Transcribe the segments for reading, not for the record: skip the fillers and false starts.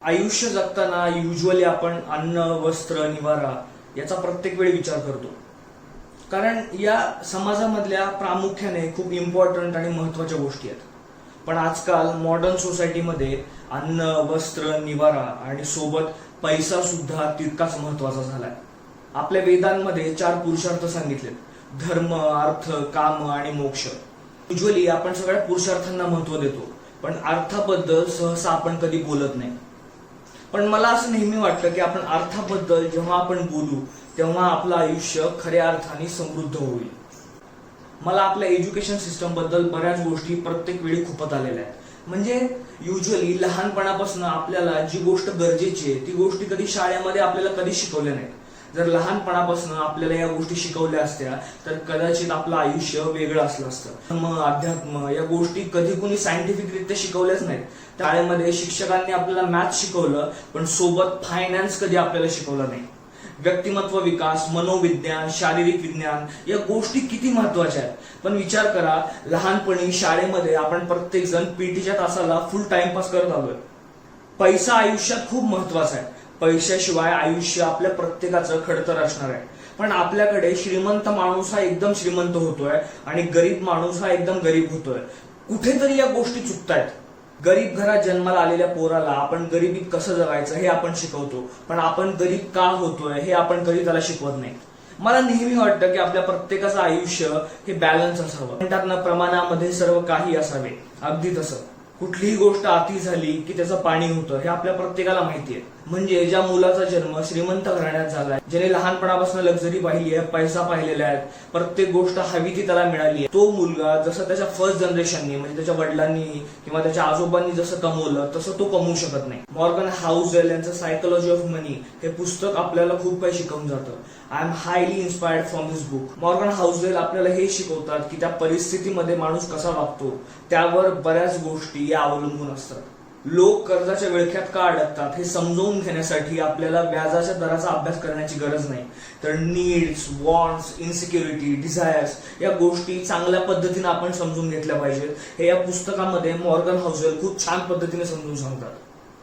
आयुष्य जगताना युजली आपण अन्न, वस्त्र, निवारा याचा प्रत्येक वेळी विचार करतो. कारण या समाजामधल्या प्रामुख्याने खूप इम्पॉर्टंट आणि महत्वाच्या गोष्टी आहेत. पण आजकाल मॉडर्न सोसायटीमध्ये अन्न, वस्त्र, निवारा आणि सोबत पैसा सुद्धा तितकाच महत्वाचा झालाय. आपल्या वेदांमध्ये 4 पुरुषार्थ सांगितलेत: धर्म, अर्थ, काम आणि मोक्ष. युजली आपण सगळ्या पुरुषार्थांना महत्व देतो, पण अर्थाबद्दल सहसा आपण कधी बोलत नाही. पण मला असं नेहमी वाटतं की आपण अर्थाबद्दल जेव्हा आपण बोलू तेव्हा आपलं आयुष्य खऱ्या अर्थाने समृद्ध होईल. मला आपल्या एज्युकेशन सिस्टम बद्दल बऱ्याच गोष्टी प्रत्येक वेळी खूपच आलेल्या आहेत. म्हणजे युजली लहानपणापासून आपल्याला जी गोष्ट गरजेची आहे ती गोष्टी कधी शाळेमध्ये आपल्याला कधी शिकवल्या नाहीत. जर लहानपणापासून आपल्याला या गोष्टी शिकवल्या असत्या तर कदाचित आपलं आयुष्य वेगळं असलं असतं. मग अध्यात्म या गोष्टी कधी कोणी सायंटिफिकरित्या शिकवल्याच नाहीत. शाळेमध्ये शिक्षकांनी आपल्याला मॅथ्स शिकवलं, पण सोबत फायनान्स कधी आपल्याला शिकवलं नाही. व्यक्तिमत्व विकास, मनोविज्ञान, शारीरिक विज्ञान या गोष्टी किती महत्वाच्या आहेत. पण विचार करा, लहानपणी शाळेमध्ये आपण प्रत्येक जण पीटीच्या तासाला फुल टाइमपास करत आलोय. पैसा आयुष्यात खूप महत्वाचा आहे. पैशाशिवाय आयुष्य आपल्या प्रत्येकाचं खडतर असणार आहे. पण आपल्याकडे श्रीमंत माणूस हा एकदम श्रीमंत होतोय आणि गरीब माणूस हा एकदम गरीब होतोय. कुठेतरी या गोष्टी चुकतायत. गरीब घरात जन्माला आलेल्या पोराला आपण गरिबीत कसं जगायचं हे आपण शिकवतो, पण आपण गरीब का होतोय हे आपण कधी त्याला शिकवत नाही. मला नेहमी वाटतं की आपल्या प्रत्येकाचं आयुष्य हे बॅलन्स असावं. म्हणतात ना, प्रमाणामध्ये सर्व काही असावे. अगदी तसं. कुठलीही गोष्ट अति झाली की त्याचं पाणी होतं हे आपल्या प्रत्येकाला माहिती आहे. म्हणजे ज्या मुलाचा जन्म श्रीमंत घराण्यात झालाय, ज्याने लहानपणापासून लक्झरी पाहिली आहे, पैसा पाहिलेला आहे, प्रत्येक गोष्ट हवी ती त्याला मिळाली आहे, तो मुलगा जसं त्याच्या फर्स्ट जनरेशननी म्हणजे त्याच्या वडिलांनी किंवा त्याच्या आजोबांनी जसं कमवलं तसं तो कमवू शकत नाही. मॉर्गन हाउसेल यांचं सायकोलॉजी ऑफ मनी हे पुस्तक आपल्याला खूप काही शिकवून जातं. I am highly inspired from this book. Morgan Housel आपल्याला हे शिकवतात की त्या परिस्थितीमध्ये माणूस कसा वागतो त्यावर बऱ्याच गोष्टी या अवलंबून असतात. लोक कर्जाच्या विळख्यात का अडकतात हे समजून घेण्यासाठी आपल्याला व्याजाच्या दराचा अभ्यास करण्याची गरज नाही, तर नीड्स, वॉन्ट्स, इन्सिक्युरिटी, डिझायर्स या गोष्टी चांगल्या पद्धतीने आपण समजून घेतल्या पाहिजेत. हे या पुस्तकामध्ये मॉर्गन हाउसेल खूप छान पद्धतीने समजून सांगतात.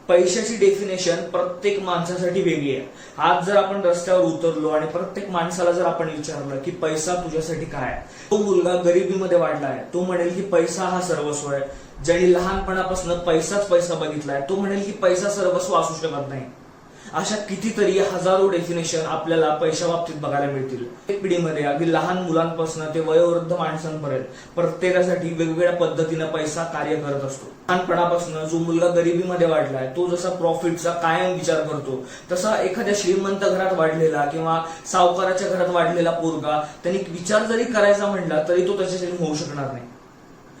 पैशाची डेफिनेशन प्रत्येक माणसासाठी वेगळी आहे. आज जर आपण रस्त्यावर उतरलो आणि प्रत्येक माणसाला जर आपण विचारलं की पैसा तुझ्यासाठी काय आहे, तो मुलगा गरिबीमध्ये वाढला आहे तो म्हणेल की पैसा हा सर्वस्व आहे. ज्यांनी लहानपणापासून पैसाच पैसा बघितलाय तो म्हणेल की पैसा सर्वस्व असू शकत नाही. अशा कितीतरी हजारो डेफिनेशन आपल्याला पैशा बाबतीत बघायला मिळतील. एक पिढीमध्ये अगदी लहान मुलांपासून ते वयोवृद्ध माणसांपर्यंत प्रत्येकासाठी वेगवेगळ्या पद्धतीने पैसा कार्य करत असतो. लहानपणापासून जो मुलगा गरिबीमध्ये वाढलाय तो जसा प्रॉफिटचा कायम विचार करतो, तसा एखाद्या श्रीमंत घरात वाढलेला किंवा सावकाराच्या घरात वाढलेला पोरगा त्यांनी विचार जरी करायचा म्हटला तरी तो त्याच्यासाठी होऊ शकणार नाही.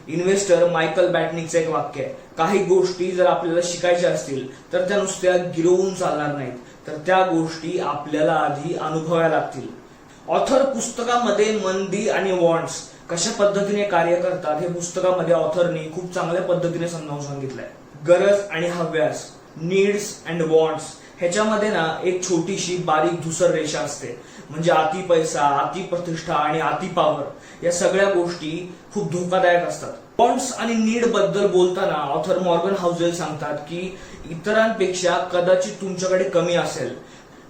इन्व्हेस्टर मायकल बॅटनिकचं एक वाक्य आहे: काही गोष्टी जर आपल्याला शिकायच्या असतील तर त्या नुसत्या गिरवून चालणार नाहीत, तर त्या गोष्टी आपल्याला आधी अनुभवायला लागतील. ऑथर पुस्तकामध्ये मंदी आणि वॉन्ट्स कशा पद्धतीने कार्य करतात हे पुस्तकामध्ये ऑथरनी खूप चांगल्या पद्धतीने समजावून सांगितलंय. गरज आणि हव्यास, नीड्स अँड वॉन्ट्स ह्याच्यामध्ये ना एक छोटीशी बारीक धुसर रेषा असते. म्हणजे अति पैसा, अति प्रतिष्ठा आणि अति पॉवर या सगळ्या गोष्टी खूप धोकादायक असतात. वॉन्ट्स आणि नीड बद्दल बोलताना ऑथर मॉर्गन हाउसेल सांगतात की इतरांपेक्षा कदाचित तुमच्याकडे कमी असेल,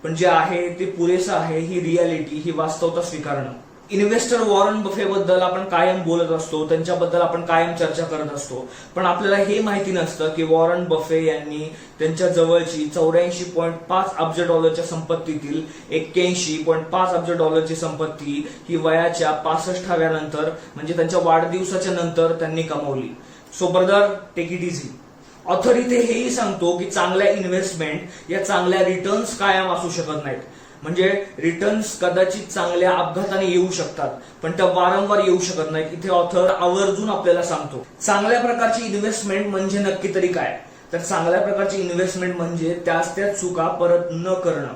पण जे आहे ते पुरेसं आहे ही रियालिटी, ही वास्तवता स्वीकारणं. इन्व्हेस्टर वॉरन बफे बद्दल आपण कायम बोलत असतो, त्यांच्याबद्दल आपण कायम चर्चा करत असतो, पण आपल्याला हे माहिती नसतं की वॉरन बफे यांनी त्यांच्या जवळची $84.5 अब्ज संपत्तीतील $81.5 अब्ज संपत्ती ही वयाच्या 65व्या नंतर म्हणजे त्यांच्या वाढदिवसाच्या नंतर त्यांनी कमवली. So brother, take it easy. Author इथे हेही सांगतो की चांगल्या इन्व्हेस्टमेंट या चांगल्या रिटर्न्स कायम असू शकत नाहीत. म्हणजे रिटर्न्स कदाचित चांगल्या अपघाताने येऊ शकतात, पण त्या वारंवार येऊ शकत नाहीत. इथे ऑथर आवर्जून आपल्याला सांगतो चांगल्या प्रकारची इन्व्हेस्टमेंट म्हणजे नक्की तरी काय. तर चांगल्या प्रकारची इन्व्हेस्टमेंट म्हणजे त्याच चुका परत न करणं.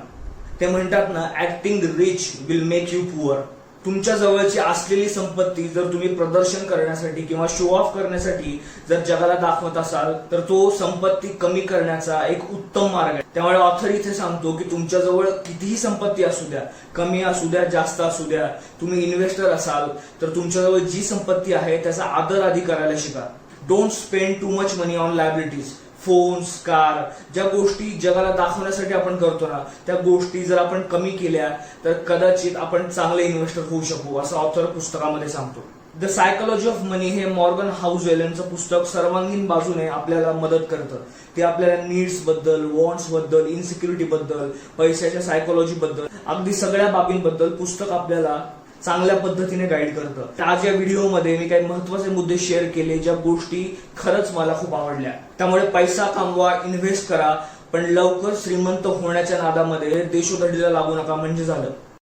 ते म्हणतात ना, acting rich will make you poor. तुमच्या जवळची असलेली संपत्ती जर तुम्ही प्रदर्शन करण्यासाठी किंवा शो ऑफ करण्यासाठी जर जगाला दाखवत असाल तर तो संपत्ती कमी करण्याचा एक उत्तम मार्ग आहे. त्यामुळे ऑथर इथे सांगतो की तुमच्याजवळ कितीही संपत्ती असू द्या, कमी असू द्या, जास्त असू द्या, तुम्ही इन्व्हेस्टर असाल तर तुमच्याजवळ जी संपत्ती आहे त्याचा आदर आधी करायला शिका. Don't spend too much money on liabilities. Phones, car, ज्या गोष्टी जगाला दाखवण्यासाठी आपण करतो ना, त्या गोष्टी जर आपण कमी केल्या तर कदाचित आपण चांगले इन्व्हेस्टर होऊ शकू, असं ऑथर पुस्तकामध्ये सांगतो. द सायकोलॉजी ऑफ मनी हे मॉर्गन हाऊसेल यांचं पुस्तक सर्वांगीण बाजूने आपल्याला मदत करतं. ते आपल्याला नीड्स बद्दल, वॉन्ट्स बद्दल, इनसिक्युरिटी बद्दल, पैशाच्या सायकोलॉजी बद्दल, अगदी सगळ्या बाबींबद्दल पुस्तक आपल्याला चांगल्या पद्धतीने गाईड करतं. आज या व्हिडिओमध्ये मी काही महत्वाचे मुद्दे शेअर केले, ज्या गोष्टी खरंच मला खूप आवडल्या. त्यामुळे पैसा कमवा, इन्व्हेस्ट करा, पण लवकर श्रीमंत होण्याच्या नादामध्ये देशोधडीला लागू नका, म्हणजे झालं.